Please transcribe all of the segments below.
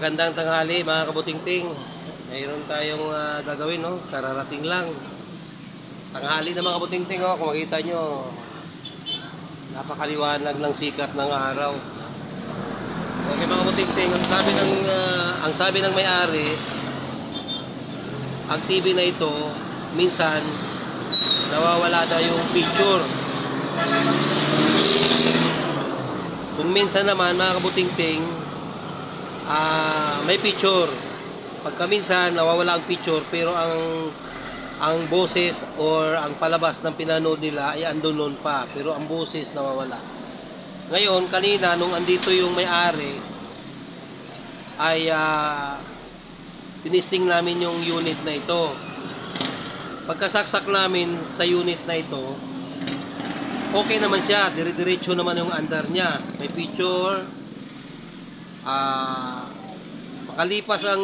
Magandang tanghali mga kabutingting. Mayroon tayong gagawin, no? Kararating lang. Tanghali na mga kabutingting, oh. Kung makita nyo, napakaliwanag ng sikat ng araw. Okay mga kabutingting, ang sabi ng may-ari, ang TV na ito, minsan, nawawala na yung picture. Kung minsan naman mga kabutingting, may picture. Pagka minsan nawawala ang picture pero ang boses or ang palabas ng pinanood nila ay andun pa pero ang boses nawawala. Ngayon kanina nung andito yung may-ari ay tinisting namin yung unit na ito. Pagkasaksak namin sa unit na ito, okay naman siya, dire-diretso naman yung andar niya. May picture. Makalipas ang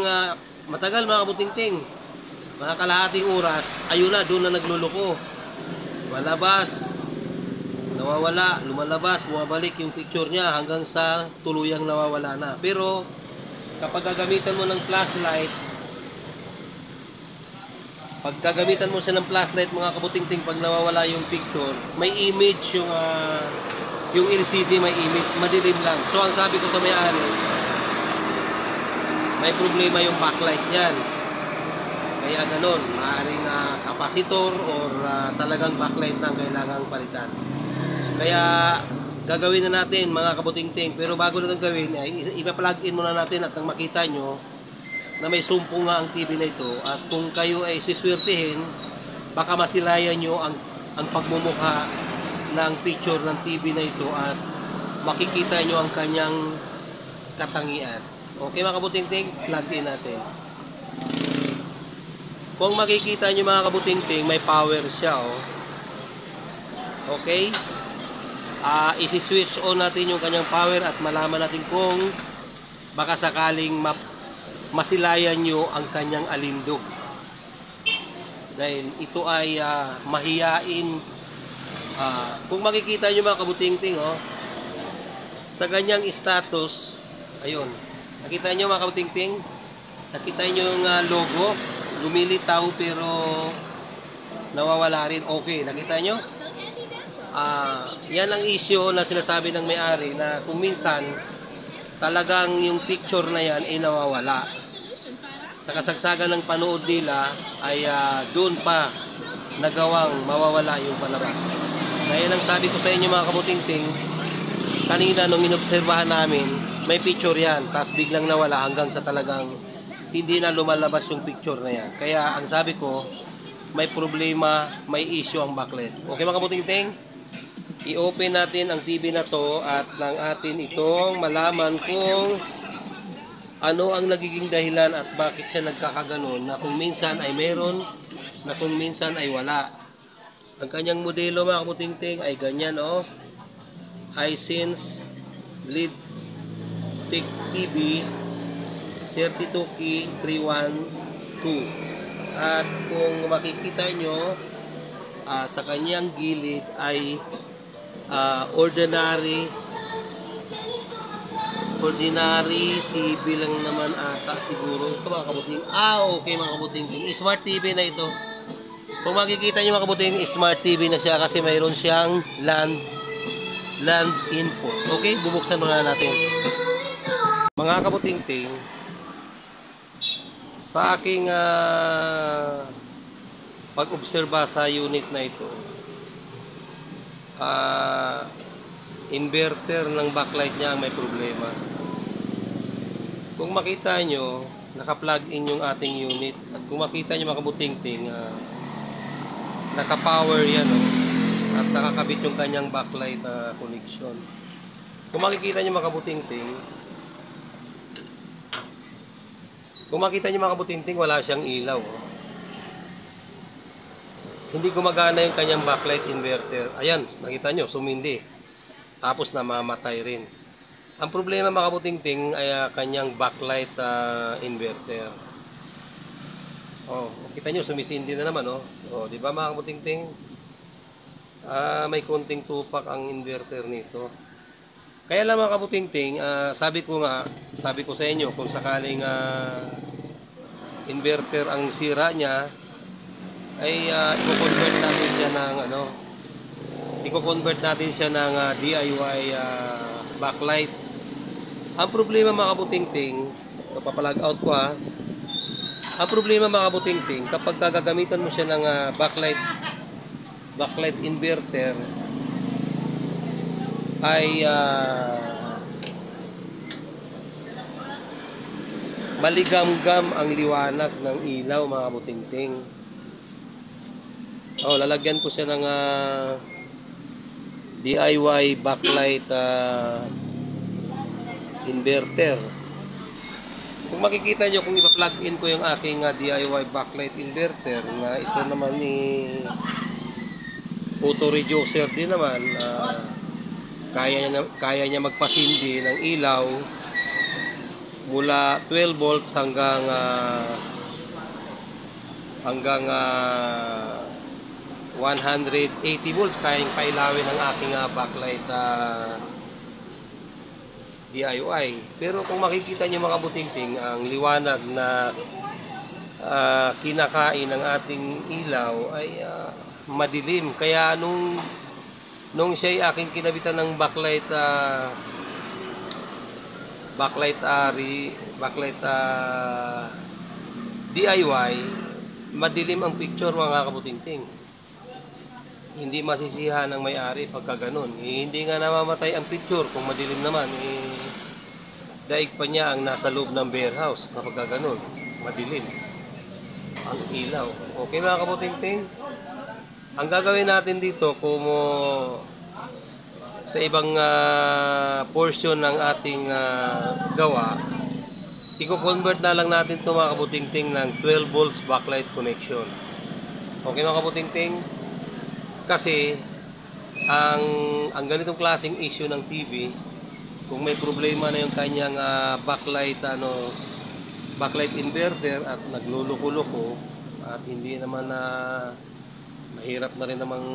matagal mga kabutingting, mga kalahating oras, ayun na, doon na nagluluko. Lumalabas, nawawala, lumalabas, bumabalik yung picture niya hanggang sa tuluyang nawawala na. Pero kapag gagamitan mo ng flashlight, pag gagamitan mo siya ng flashlight mga kabutingting, pag nawawala yung picture, may image yung LCD, may image, madilim lang. So ang sabi ko sa may-ari, may problema yung backlight niyan. Kaya ganun, maaaring capacitor or talagang backlight na ang kailangang palitan. Kaya gagawin na natin mga kabutingting. Pero bago natin gawin, ay ipa-plug in muna natin at nang makita nyo na may sumpong nga ang TV na ito. At kung kayo ay siswertihin, baka masilayan nyo ang pagmumukha ng picture ng TV na ito at makikita nyo ang kanyang katangian. Okay mga kabutingting, plug in natin. Kung makikita nyo mga kabutingting, may power siya, oh. Okay? Isi-switch on natin yung kanyang power at malaman natin kung baka sakaling masilayan nyo ang kanyang alindog. Dahil ito ay mahiyain. Kung makikita nyo mga kabutingting, oh, sa ganyang status, ayun. Nakita nyo mga kabutingting? Nakita nyo yung logo? Lumilitaw pero nawawala rin. Okay, nakita nyo? Yan ang issue na sinasabi ng may-ari na kung minsan talagang yung picture na yan ay nawawala. Sa kasagsagan ng panood nila ay doon pa nagawang mawawala yung palabas. Dahil ang sabi ko sa inyo mga kabutingting, kanina nung inobserbahan namin, may picture yan, tapos biglang nawala hanggang sa talagang hindi na lumalabas yung picture na yan. Kaya ang sabi ko, may problema, may issue ang backlight. Okay mga kabutingting? I-open natin ang TV na to at nang atin itong malaman kung ano ang nagiging dahilan at bakit siya nagkakaganon na kung minsan ay meron, na kung minsan ay wala. Ang kanyang modelo mga kabutingting ay ganyan, oh. Hisense LED TV 32K 312. At kung makikita nyo, sa kanyang gilid ay ordinary TV lang naman ata siguro. Ito mga kabuting. Okay mga kabuting. Smart TV na ito. Kung makikita nyo mga kabuting, smart TV na siya kasi mayroon siyang land input. Okay, bubuksan muna natin. Mga kabutingting, sa aking pag-obserba sa unit na ito, inverter ng backlight niya ang may problema. Kung makita nyo, naka-plug in yung ating unit. At kung makita nyo mga kabutingting, naka-power yan, oh, at nakakabit yung kanyang backlight connection. Kung makikita nyo mga kabutingting, mga kabutingting, wala siyang ilaw, oh. Hindi gumagana yung kanyang backlight inverter. Ayan, nakita nyo, sumindi. Tapos namamatay rin. Ang problema mga kabutingting ay kanyang backlight inverter. Oh, kita nyo, sumisindi na naman, oh. Oh, di ba mga kabutingting? May konting tupak ang inverter nito. Kaya lang mga kabutingting, sabi ko sa inyo, kung sakaling inverter ang sira niya, ay i-convert natin siya ng DIY backlight. Ang problema mga kabutingting, papalag out ko ang problema mga kabutingting, kapag gagamitan mo siya ng backlight inverter, ay maligamgam ang liwanag ng ilaw mga kabutingting. Lalagyan ko siya ng DIY backlight inverter. Kung makikita nyo, kung ipa-plug in ko yung aking DIY backlight inverter, na ito naman auto reducer din naman, kaya niya magpasindi ng ilaw mula 12 volts hanggang 180 volts. Kayang pailawin ng aking backlight DIY. Pero kung makikita niyo mga butingting, ang liwanag na kinakain ng ating ilaw ay madilim. Kaya nung siya ay aking kinabitan ng backlight DIY, madilim ang picture mga kabutingting. Hindi masisihan ng may-ari pagka ganun. Hindi nga namamatay ang picture kung madilim naman. Daig pa niya ang nasa loob ng warehouse kapag ganun, madilim ang ilaw. Okay mga kabutingting? Ang gagawin natin dito, kung sa ibang portion ng ating gawa, i-convert na lang natin ito mga kabutingting ng 12 volts backlight connection. Okay mga kabutingting? Kasi ang ganitong klaseng issue ng TV, kung may problema na yung kanyang backlight inverter at nagluluko-luko at hindi naman mahirap na rin namang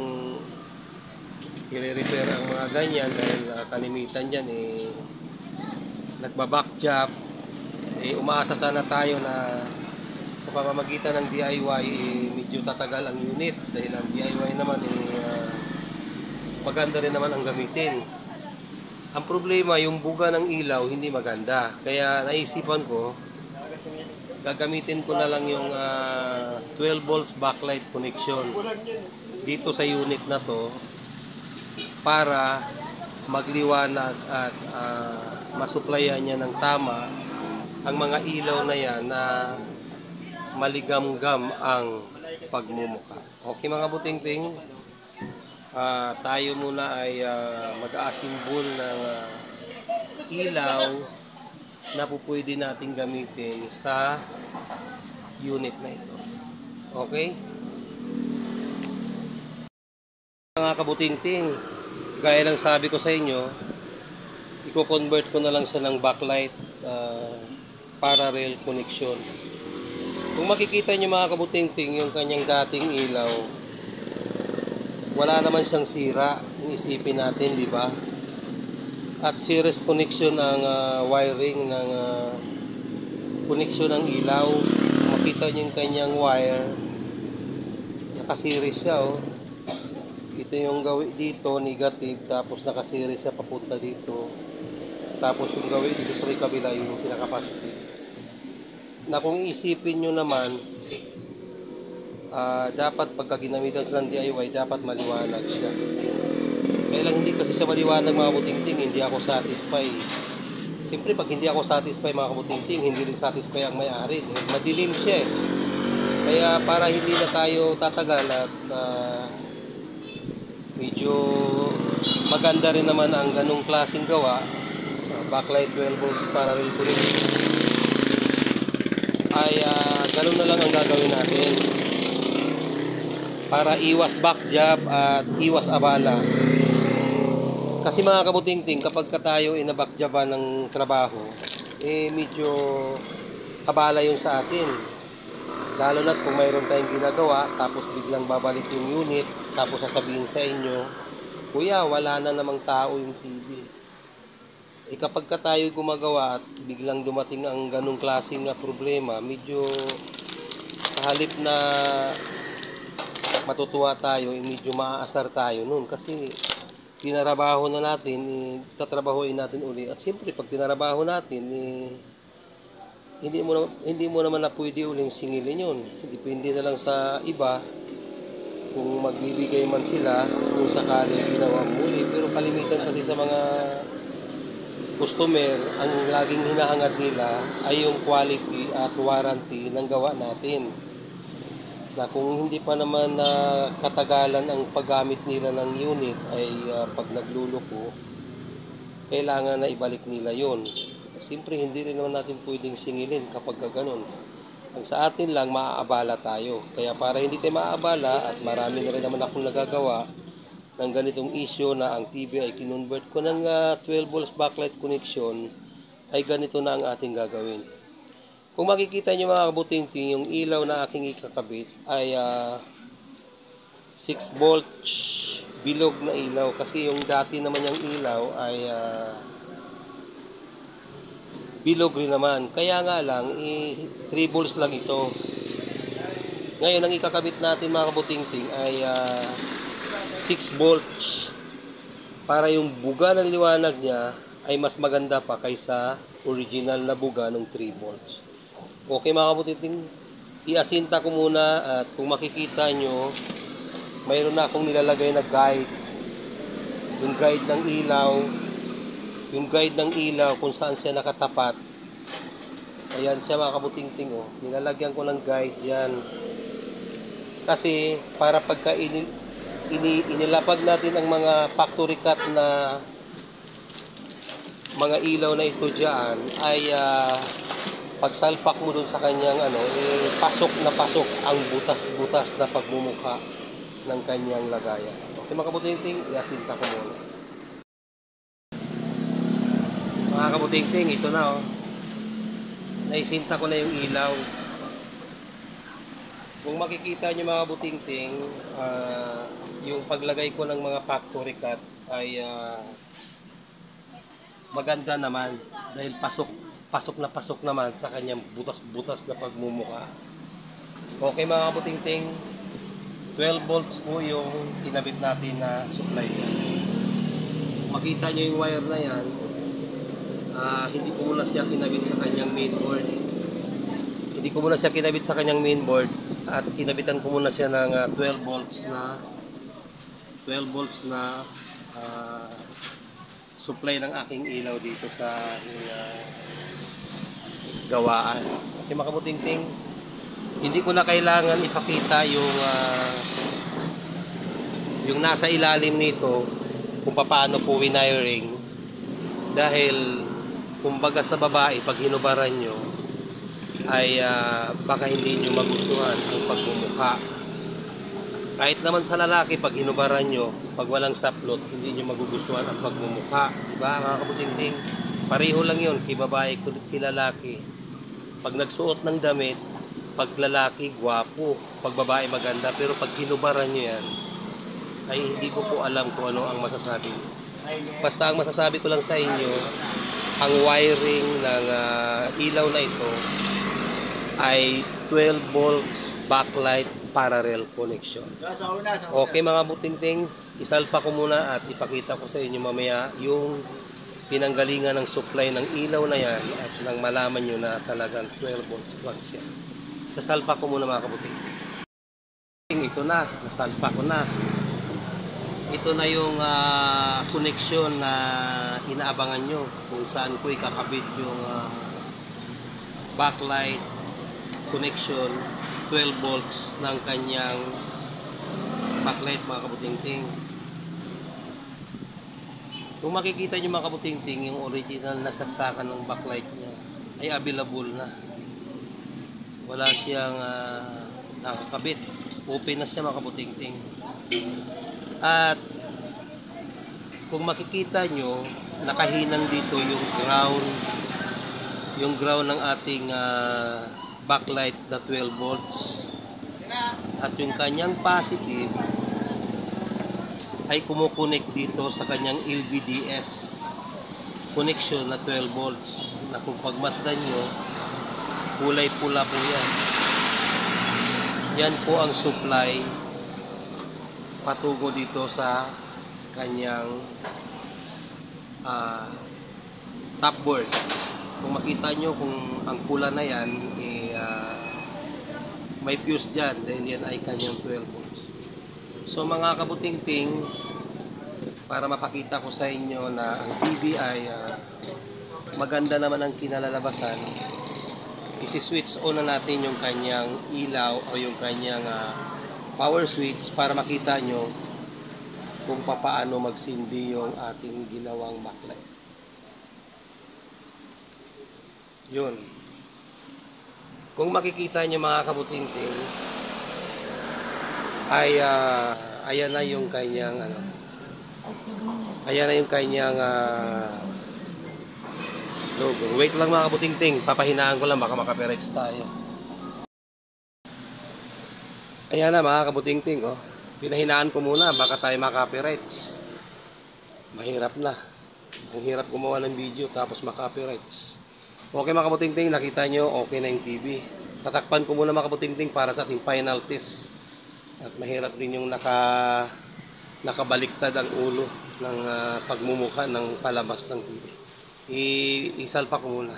i-repair ang mga ganyan dahil kalimitan dyan nagbabackjab, umaasa sana tayo na sa pamamagitan ng DIY medyo tatagal ang unit dahil ang DIY naman maganda rin naman ang gamitin. Ang problema, yung buga ng ilaw hindi maganda, kaya naisipan ko gagamitin ko na lang yung 12 volts backlight connection dito sa unit na to para magliwanag at masuplayan niya ng tama ang mga ilaw na yan na maligamgam ang pagmumuka. Okay mga butingting, tayo muna ay mag-aasimbol ng ilaw na pupwede natin gamitin sa unit na ito. Okay? Mga kabutingting, gaya ng sabi ko sa inyo, i-convert ko na lang siya ng backlight parallel connection. Kung makikita nyo mga kabutingting, yung kanyang dating ilaw, wala naman siyang sira. Kung isipin natin, di ba? At series connection ang wiring ng connection ng ilaw. Makita nyo yung kanyang wire, nakaseries siya. Ito yung gawin dito, negative, tapos nakaseries siya papunta dito. Tapos yung gawin dito sa kabila, yung pinaka-positive. Na kung isipin nyo naman, dapat pagka ginamitan silang DIY, dapat maliwanag siya. Kaya lang hindi kasi siya maliwanag mga kabutingting, hindi ako satisfied. Siyempre pag hindi ako satisfied mga kabutingting, hindi rin satisfied ang may-ari. Madilim siya . Kaya para hindi na tayo tatagal at medyo maganda rin naman ang ganung klaseng gawa, backlight 12 volts parallel connection, ay ganun na lang ang gagawin natin para iwas backjab at iwas abala. Kasi mga kabutingting, kapag tayo inabackjaban ng trabaho, medyo abala yung sa atin. Lalo na't kung mayroon tayong ginagawa, tapos biglang babalik yung unit, tapos sasabihin sa inyo, kuya, wala na namang tao yung TV. kapag ka tayo gumagawa at biglang dumating ang ganong klaseng problema, medyo sa halip na matutuwa tayo, medyo maaasar tayo nun kasi tinarabaho na natin, tatrabahoin natin uli. At siyempre, pag tinarabaho natin, hindi mo naman na pwede uling singilin yun. Depende na lang sa iba kung magbibigay man sila kung sakaling ginawa muli. Pero kalimitan kasi sa mga customer, ang laging hinahangad nila ay yung quality at warranty ng gawa natin. Na kung hindi pa naman katagalan ang paggamit nila ng unit ay pag nagluluko, kailangan na ibalik nila yon. Siyempre hindi rin naman natin pwedeng singilin kapag ganun. Ang sa atin lang, maaabala tayo. Kaya para hindi tayo maaabala at marami na rin naman akong nagagawa ng ganitong issue na ang TV ay kinonvert ko ng 12 volts backlight connection, ay ganito na ang ating gagawin. Kung makikita nyo mga kabutingting, yung ilaw na aking ikakabit ay 6 volts bilog na ilaw. Kasi yung dati naman yung ilaw ay bilog rin naman. Kaya nga lang, 3 volts lang ito. Ngayon, ang ikakabit natin mga kabutingting ay 6 volts. Para yung buga ng liwanag niya ay mas maganda pa kaysa original na buga ng 3 volts. Okay mga kabutiting, iasinta ko muna at kung makikita nyo, mayroon na akong nilalagay na guide. Yung guide ng ilaw kung saan siya nakatapat. Ayan siya mga kabutingting, oh. Nilalagyan ko ng guide yan. Kasi para pagka inilapag natin ang mga factory cut na mga ilaw na ito dyan, ay pagsalpak mo dun sa kanyang pasok na pasok ang butas-butas na pagmumukha ng kanyang lagayan. Okay mga kabutingting, iasinta ko muna. Mga kabutingting, ito na oh. Naisinta ko na yung ilaw. Kung makikita nyo mga kabutingting, yung paglagay ko ng mga factory cut ay maganda naman dahil pasok naman sa kanyang butas-butas na pagmumuka. Okay mga kabutingting, 12 volts po yung kinabit natin na supply niya. Makita nyo yung wire na yan, hindi ko muna siya kinabit sa kanyang mainboard. At kinabitan ko muna siya ng 12 volts na supply ng aking ilaw dito sa gawaan. Okay mga kabutingting, hindi ko na kailangan ipakita yung nasa ilalim nito kung paano po wiring, dahil kumbaga sa babae pag hinubaran nyo ay baka hindi nyo magustuhan ang pagmumukha. Kahit naman sa lalaki pag hinubaran nyo, pag walang saplot, hindi nyo magugustuhan ang pagmumukha, diba mga kabutingting? Pareho lang yun, kay babae kay lalaki. Pag nagsuot ng damit, pag lalaki, gwapo. Pag babae, maganda. Pero pag hinubaran nyo yan, ay hindi ko po alam kung ano ang masasabi. Basta ang masasabi ko lang sa inyo, ang wiring ng ilaw na ito ay 12 volts backlight parallel connection. Okay mga butingting, isalpa ko muna at ipakita ko sa inyo mamaya yung pinanggalingan ng supply ng ilaw na yan at nang malaman nyo na talagang 12 volts lang siya. Sasalpa ko muna mga kabuting. Ito na, nasalpa ko na. Ito na yung connection na inaabangan nyo kung saan ko ikakabit yung backlight connection 12 volts ng kanyang backlight mga kabutingting. Kung makikita nyo mga kabutingting, yung original na saksakan ng backlight niya ay available na. Wala siyang nakakabit. Open na siya mga kabutingting. At kung makikita nyo, nakahinang dito yung ground ng ating backlight na 12 volts. At yung kanyang positive ay kumukonek dito sa kanyang LVDS. connection na 12 volts na kung pagmasdan nyo, kulay pula po yan. Yan po ang supply patungo dito sa kanyang top board. Kung makita nyo kung ang pula na yan may fuse dyan dahil yan ay kanyang 12 volts. So mga kabutingting, para mapakita ko sa inyo na ang TV ay maganda naman ang kinalalabasan, isi-switch on na natin yung kanyang ilaw o yung kanyang power switch para makita nyo kung paano magsindi yung ating ginawang backlight. Yun. Kung makikita nyo mga kabutingting, ay ayan na yung kanyang ayan na yung kanyang logo. Wait lang mga kabutingting, papahinaan ko lang baka makaperex tayo. Ayan na mga kabutingting, oh. Pinahinaan ko muna baka tayo makaperex. Mahirap na. Ang hirap gumawa ng video tapos makaperex. Okay mga kabutingting, nakita nyo okay na yung TV. Tatakpan ko muna mga kabutingting para sa ating final test. At mahirap din yung nakabaliktad ang ulo ng pagmumukha ng palabas ng TV. Isalpa ko muna.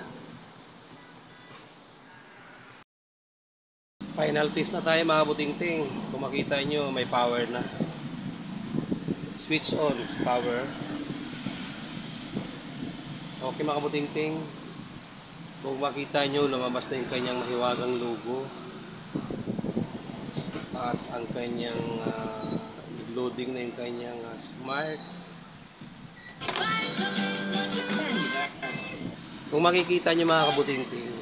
Final test na tayo mga kabutingting. Kung makita nyo may power na. Switch on, power. Okay mga kabutingting. Kung makita nyo, lumabas na yung kanyang mahiwagang logo at ang kanyang loading na yung kanyang smart. Kung makikita nyo mga kabutingting,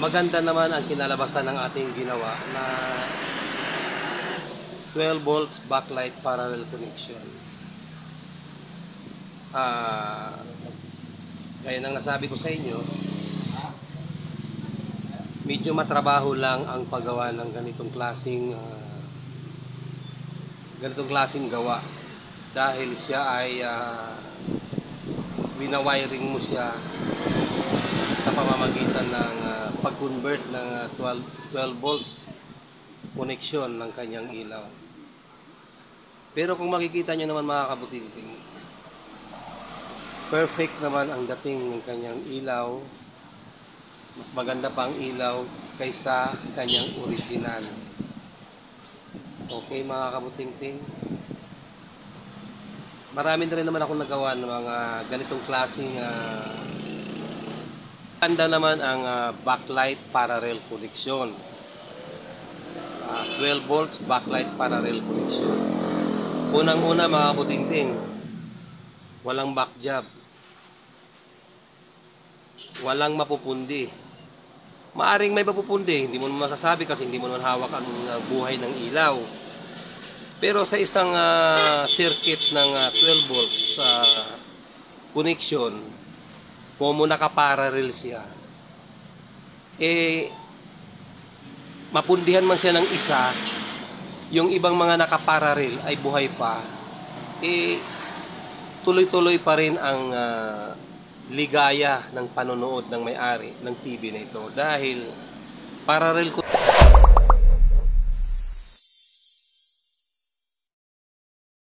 maganda naman ang kinalabasan ng ating ginawa na 12 volts backlight parallel connection. Gaya ng nasabi ko sa inyo, medyo matrabaho lang ang paggawa ng ganitong klaseng gawa dahil siya ay winawiring mo siya sa pamamagitan ng pag-convert ng 12 volts connection ng kanyang ilaw. Pero kung makikita nyo naman mga kabutingting, perfect naman ang dating ng kanyang ilaw. Mas maganda pa ang ilaw kaysa kanyang original. Okay mga kabutingting. Marami na rin naman ako nagawa ng mga ganitong klaseng ganda naman ang backlight parallel connection. 12 volts backlight parallel connection. Unang-una mga kabutingting, walang back job. Walang mapupundi. Maaring may mapupundi, hindi mo masasabi kasi hindi mo naman hawak ang buhay ng ilaw. Pero sa isang circuit ng 12 volts connection, kung nakaparallel siya, mapundihan man siya ng isa, yung ibang mga nakaparallel ay buhay pa, tuloy-tuloy pa rin ang ligaya ng panonood ng may-ari ng TV na ito dahil parallel ko